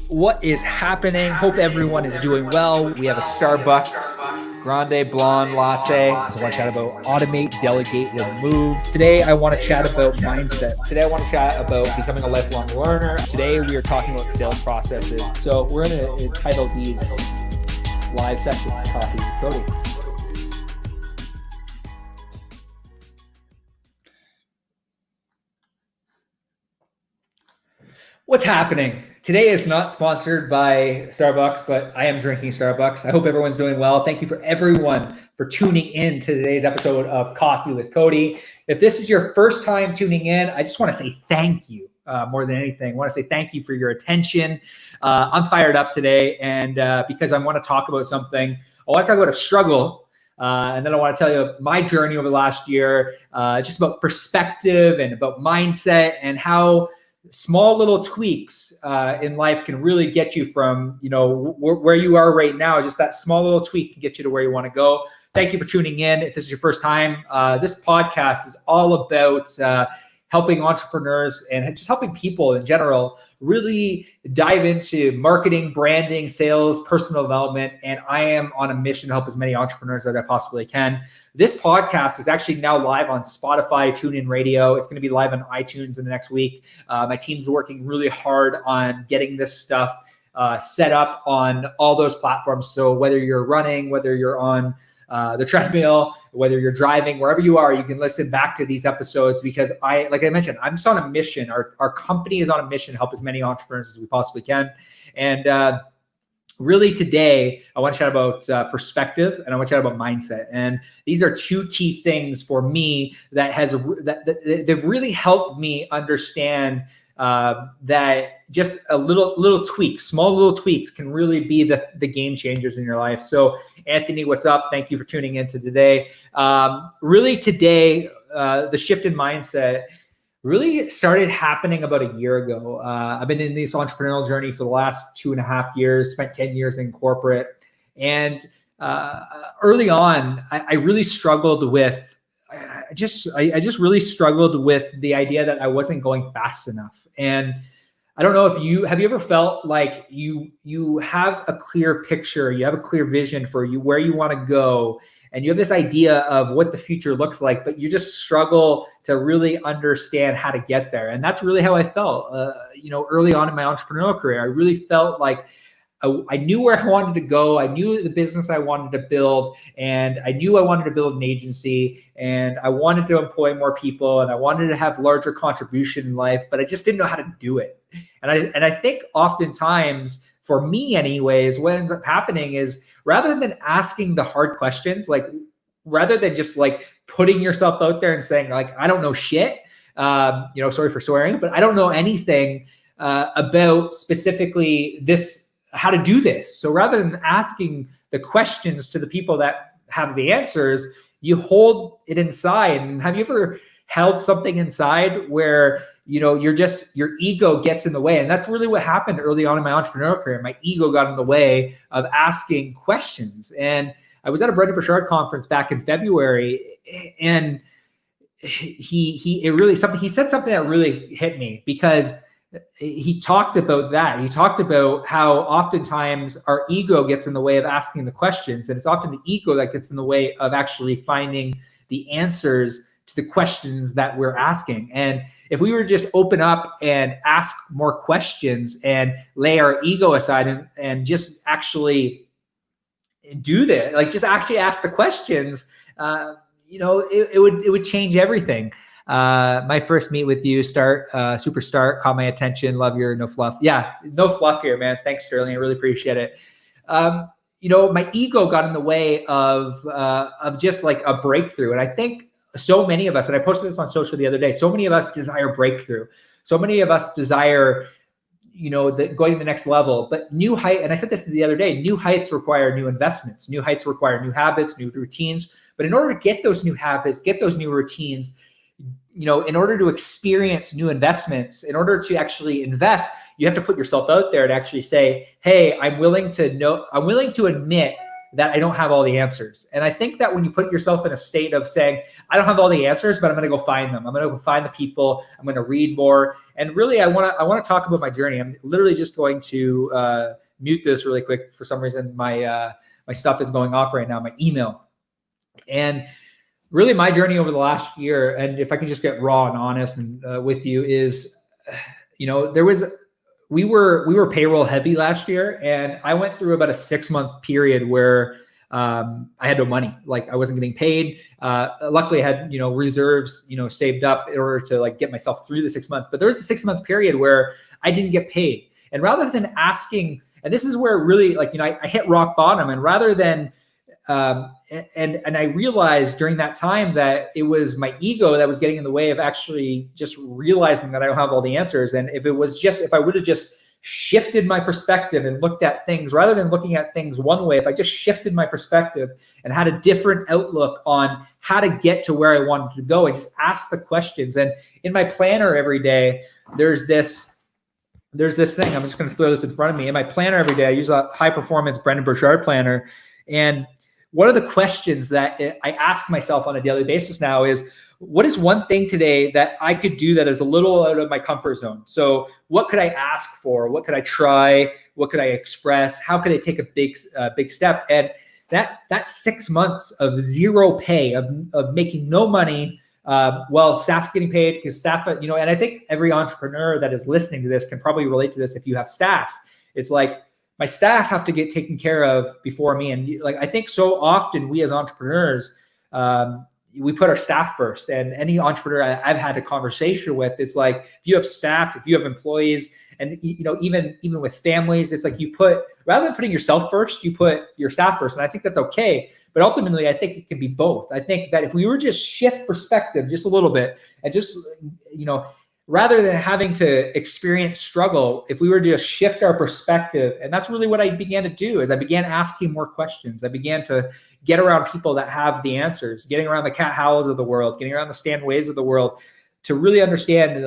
What is happening? Hope everyone is doing well. We have a Starbucks Grande Blonde Latte. So I want to chat about automate, delegate, remove. Today, I want to chat about mindset. Today, I want to chat about becoming a lifelong learner. Today, we are talking about sales processes. So we're going to entitle these live sessions, Coffee with Cody. What's happening? Today is not sponsored by Starbucks, but I am drinking Starbucks. I hope everyone's doing well. Thank you for everyone for tuning in to today's episode of Coffee with Cody. If this is your first time tuning in, I just want to say thank you more than anything. I want to say thank you for your attention. I'm fired up today, and because I want to talk about something. I want to talk about a struggle, and then I want to tell you my journey over the last year, just about perspective and about mindset and how small little tweaks in life can really get you from, where you are right now. Just that small little tweak can get you to where you want to go. Thank you for tuning in. If this is your first time, this podcast is all about helping entrepreneurs and just helping people in general really dive into marketing, branding, sales, personal development. And I am on a mission to help as many entrepreneurs as I possibly can. This podcast is actually now live on Spotify, TuneIn Radio. It's going to be live on iTunes in the next week. My team's working really hard on getting this stuff set up on all those platforms. So whether you're running, whether you're on the treadmill, whether you're driving, wherever you are, you can listen back to these episodes because like I mentioned, I'm just on a mission. Our company is on a mission to help as many entrepreneurs as we possibly can. And really today, I want to chat about perspective and I want to chat about mindset. And these are two key things for me that they've really helped me understand that just a little tweak, small little tweaks can really be the game changers in your life. So Anthony, what's up? Thank you for tuning into today. Really today, the shift in mindset really started happening about a year ago. I've been in this entrepreneurial journey for the last 2.5 years, spent 10 years in corporate. And early on, I really struggled with I just really struggled with the idea that I wasn't going fast enough. And I don't know if have you ever felt like you have a clear picture, you have a clear vision for where you want to go, and you have this idea of what the future looks like, but you just struggle to really understand how to get there. And that's really how I felt, early on in my entrepreneurial career. I really felt like I knew where I wanted to go. I knew the business I wanted to build, and I knew I wanted to build an agency, and I wanted to employ more people, and I wanted to have larger contribution in life, but I just didn't know how to do it. And I think oftentimes, for me anyways, what ends up happening is rather than asking the hard questions, like rather than just like putting yourself out there and saying like, I don't know shit, sorry for swearing, but I don't know anything about specifically how to do this. So rather than asking the questions to the people that have the answers, you hold it inside. And have you ever held something inside where, your ego gets in the way? And that's really what happened early on in my entrepreneurial career. My ego got in the way of asking questions. And I was at a Brendan Burchard conference back in February, and he said something that really hit me, because he talked about that. He talked about how oftentimes our ego gets in the way of asking the questions. And it's often the ego that gets in the way of actually finding the answers to the questions that we're asking. And if we were to just open up and ask more questions and lay our ego aside and just actually do this, like just actually ask the questions, it would change everything. My first meet with you, Superstart, caught my attention. Love your no fluff. Yeah, no fluff here, man. Thanks, Sterling. I really appreciate it. My ego got in the way of just like a breakthrough. And I think so many of us, and I posted this on social the other day, so many of us desire breakthrough. So many of us desire, going to the next level, but new height. And I said this the other day, new heights require new investments. New heights require new habits, new routines. But in order to get those new habits, get those new routines, in order to experience new investments, in order to actually invest, you have to put yourself out there and actually say, hey, I'm willing to admit that I don't have all the answers. And I think that when you put yourself in a state of saying, I don't have all the answers, but I'm going to go find them. I'm going to go find the people. I'm going to read more. And really, I want to talk about my journey. I'm literally just going to mute this really quick. For some reason, my stuff is going off right now, my email. And really my journey over the last year, and if I can just get raw and honest and with you, is, we were payroll heavy last year, and I went through about a 6-month period where I had no money. Like I wasn't getting paid. Luckily I had, reserves, saved up in order to like get myself through the 6 months, but there was a 6-month period where I didn't get paid. And rather than asking, and this is where really I hit rock bottom, and rather than, and I realized during that time that it was my ego that was getting in the way of actually just realizing that I don't have all the answers. And if I would have just shifted my perspective and looked at things rather than looking at things one way, if I just shifted my perspective and had a different outlook on how to get to where I wanted to go and just ask the questions. And in my planner every day, there's this thing. I'm just going to throw this in front of me. In my planner every day, I use a high performance Brendan Burchard planner. And one of the questions that I ask myself on a daily basis now is, what is one thing today that I could do that is a little out of my comfort zone? So what could I ask for? What could I try? What could I express? How could I take a big step? And that 6 months of zero pay, of making no money, while staff's getting paid, because staff, and I think every entrepreneur that is listening to this can probably relate to this. If you have staff, it's like, my staff have to get taken care of before me. And I think so often we as entrepreneurs, we put our staff first. And any entrepreneur I've had a conversation with, it's like, if you have staff, if you have employees, and even with families, it's like rather than putting yourself first, you put your staff first. And I think that's okay. But ultimately, I think it can be both. I think that if we were just shift perspective just a little bit, and just, rather than having to experience struggle, if we were to just shift our perspective, and that's really what I began to do, is I began asking more questions. I began to get around people that have the answers, getting around the Cat Howells of the world, getting around the Stan Ways of the world, to really understand,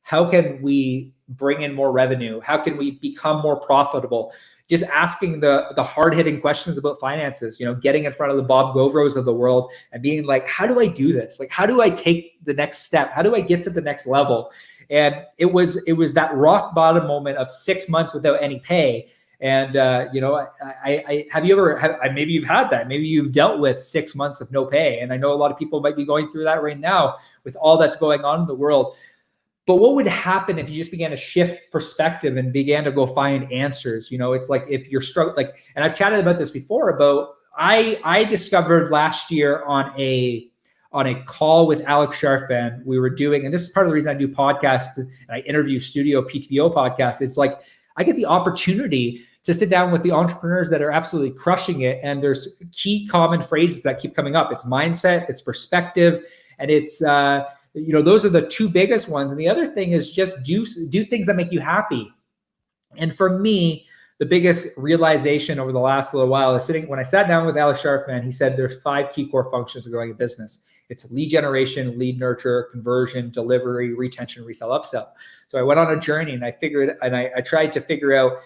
how can we bring in more revenue? How can we become more profitable? Just asking the hard-hitting questions about finances, getting in front of the Bob Govros of the world and being like, how do I do this? How do I take the next step? How do I get to the next level? And it was that rock bottom moment of 6 months without any pay. And, have you ever, maybe you've had that, maybe you've dealt with 6 months of no pay. And I know a lot of people might be going through that right now with all that's going on in the world. But what would happen if you just began to shift perspective and began to go find answers? It's like, if you're struggling, and I've chatted about this before, about I discovered last year on a call with Alex Sharfan, we were doing, and this is part of the reason I do podcasts and I interview studio PTO podcasts. It's like, I get the opportunity to sit down with the entrepreneurs that are absolutely crushing it. And there's key common phrases that keep coming up. It's mindset, it's perspective, and it's, those are the two biggest ones. And the other thing is just do things that make you happy. And for me, the biggest realization over the last little while is when I sat down with Alex Sharfman, he said there's 5 key core functions of growing a business. It's lead generation, lead nurture, conversion, delivery, retention, resell, upsell. So I went on a journey and I tried to figure out,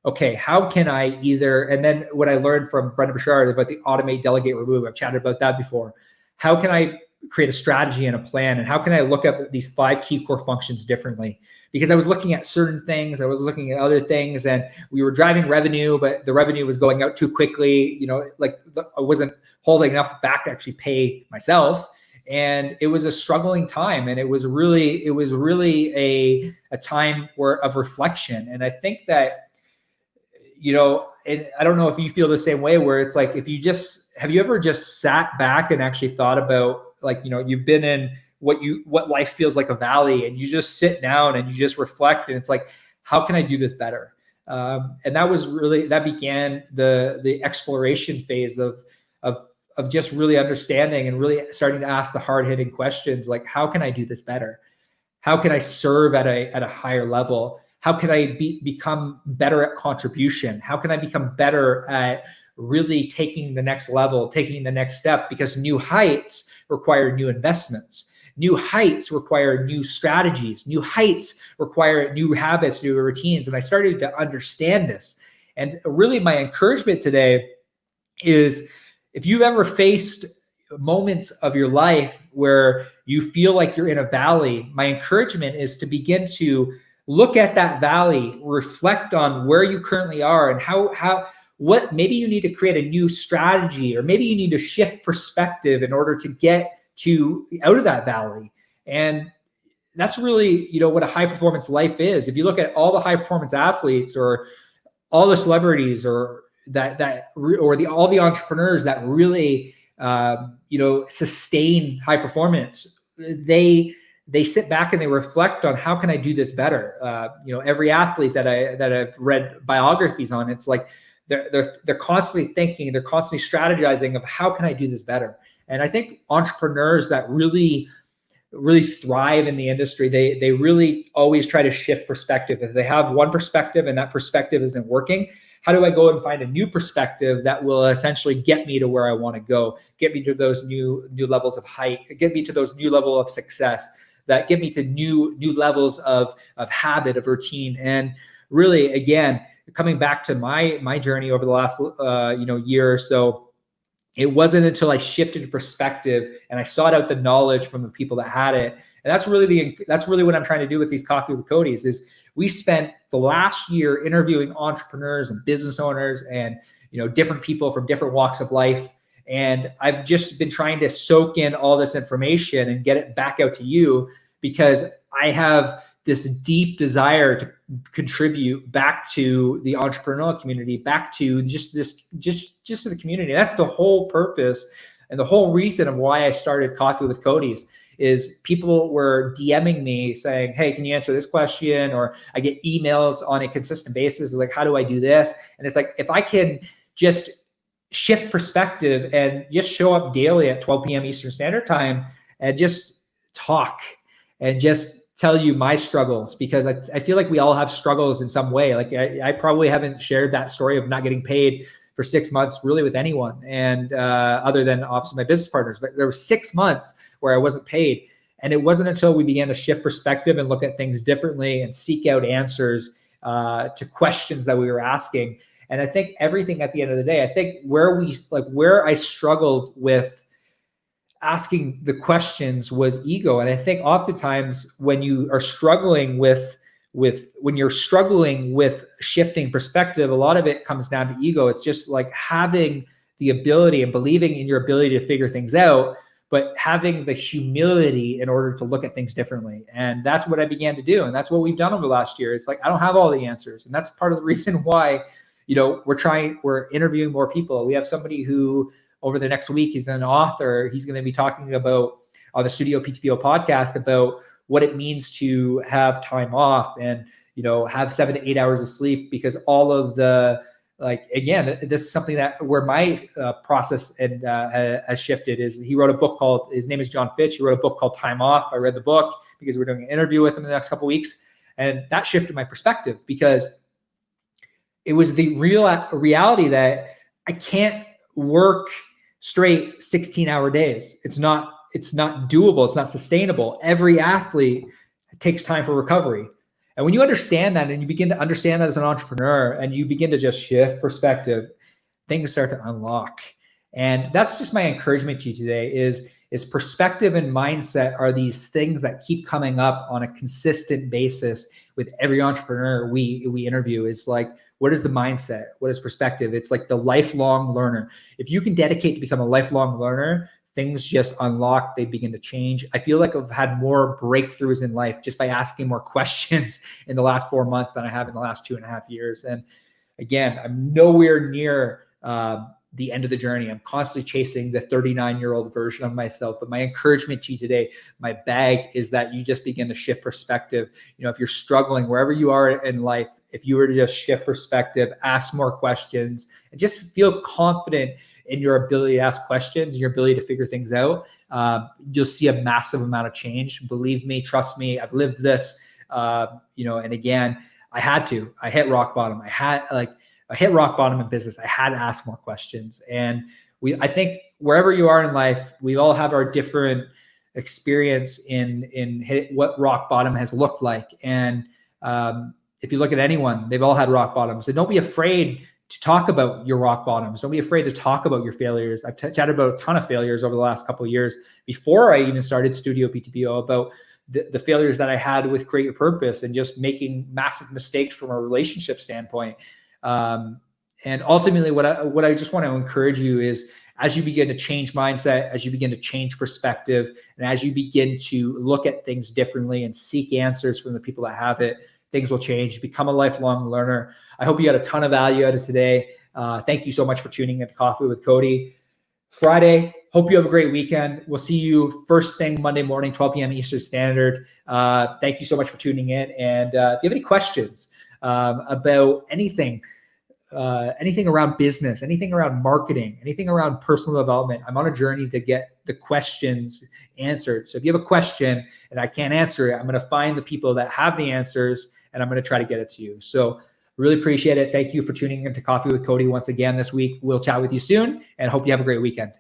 okay, how can I and then what I learned from Brendan Burchard about the automate, delegate, remove, I've chatted about that before. How can I create a strategy and a plan? And how can I look at these 5 key core functions differently? Because I was looking at certain things, I was looking at other things, and we were driving revenue, but the revenue was going out too quickly. I wasn't holding enough back to actually pay myself. And it was a struggling time. And it was really a time of reflection. And I think that, and I don't know if you feel the same way, where it's like, have you ever just sat back and actually thought about, you've been in what life feels like a valley, and you just sit down and you just reflect, and it's like, how can I do this better? And that began the exploration phase of just really understanding and really starting to ask the hard-hitting questions, like, how can I do this better? How can I serve at a higher level? How can I become better at contribution? How can I become better at really taking the next level, taking the next step? Because new heights require new investments. New heights require new strategies. New heights require new habits, new routines. And I started to understand this. And really my encouragement today is if you've ever faced moments of your life where you feel like you're in a valley, my encouragement is to begin to look at that valley, reflect on where you currently are and what maybe you need to create a new strategy, or maybe you need to shift perspective in order to get to out of that valley. And that's really, what a high performance life is. If you look at all the high performance athletes or all the celebrities or all the entrepreneurs that really sustain high performance, they sit back and they reflect on how can I do this better. Every athlete that I've read biographies on, it's like they're constantly thinking, they're constantly strategizing of how can I do this better. And I think entrepreneurs that really thrive in the industry, they really always try to shift perspective. If they have one perspective and that perspective isn't working, how do I go and find a new perspective that will essentially get me to where I want to go, get me to those new levels of height, get me to those new level of success, that get me to new levels of habit, of routine. And really, again, coming back to my journey over the last year or so, it wasn't until I shifted perspective and I sought out the knowledge from the people that had it. And that's really what I'm trying to do with these Coffee with Cody's. Is we spent the last year interviewing entrepreneurs and business owners and different people from different walks of life. And I've just been trying to soak in all this information and get it back out to you, because I have this deep desire to contribute back to the entrepreneurial community, back to just to the community. That's the whole purpose and the whole reason of why I started Coffee with Cody's. Is people were DMing me saying, hey, can you answer this question? Or I get emails on a consistent basis, like, how do I do this? And it's like, if I can just shift perspective and just show up daily at 12 p.m. Eastern Standard Time and just talk and just tell you my struggles, because I feel like we all have struggles in some way. Like I probably haven't shared that story of not getting paid for 6 months really with anyone, and other than obviously my business partners. But there were 6 months where I wasn't paid. And it wasn't until we began to shift perspective and look at things differently and seek out answers to questions that we were asking. And I think everything at the end of the day, I think where I struggled with asking the questions was ego. And I think oftentimes when you are struggling with shifting perspective, a lot of it comes down to ego. It's just like having the ability and believing in your ability to figure things out, but having the humility in order to look at things differently. And that's what I began to do. And that's what we've done over the last year. It's like, I don't have all the answers. And that's part of the reason why, we're interviewing more people. We have somebody who over the next week, he's an author. He's going to be talking about on the Studio PTPO podcast about what it means to have time off and, have 7 to 8 hours of sleep, because all of the, again, this is something where my process and has shifted. Is he wrote a book his name is John Fitch. He wrote a book called Time Off. I read the book because we're doing an interview with him in the next couple of weeks. And that shifted my perspective, because it was the reality that I can't work straight 16-hour days. It's not doable. It's not sustainable. Every athlete takes time for recovery. And when you understand that, and you begin to understand that as an entrepreneur, and you begin to just shift perspective, things start to unlock. And that's just my encouragement to you today is perspective and mindset are these things that keep coming up on a consistent basis with every entrepreneur we interview. Is like, what is the mindset? What is perspective? It's like the lifelong learner. If you can dedicate to become a lifelong learner, things just unlock, they begin to change. I feel like I've had more breakthroughs in life just by asking more questions in the last 4 months than I have in the last 2.5 years. And again, I'm nowhere near the end of the journey. I'm constantly chasing the 39-year-old version of myself. But my encouragement to you today, my bag, is that you just begin to shift perspective. If you're struggling wherever you are in life, if you were to just shift perspective, ask more questions, and just feel confident in your ability to ask questions and your ability to figure things out, you'll see a massive amount of change. Believe me, trust me, I've lived this, and again, I hit rock bottom. I hit rock bottom in business. I had to ask more questions. And I think wherever you are in life, we all have our different experience in what rock bottom has looked like. And if you look at anyone, they've all had rock bottom. So don't be afraid to talk about your rock bottoms. Don't be afraid to talk about your failures. I've chatted about a ton of failures over the last couple of years before I even started Studio PTPO about the failures that I had with Create Your Purpose and just making massive mistakes from a relationship standpoint. And ultimately, what I just want to encourage you is, as you begin to change mindset, as you begin to change perspective, and as you begin to look at things differently and seek answers from the people that have it, things will change. Become a lifelong learner. I hope you got a ton of value out of today. Thank you so much for tuning in to Coffee with Cody. Friday, hope you have a great weekend. We'll see you first thing Monday morning, 12 p.m. Eastern Standard. Thank you so much for tuning in. And if you have any questions about anything around business, anything around marketing, anything around personal development, I'm on a journey to get the questions answered. So if you have a question and I can't answer it, I'm going to find the people that have the answers and I'm going to try to get it to you. So really appreciate it. Thank you for tuning in to Coffee with Cody once again this week. We'll chat with you soon and hope you have a great weekend.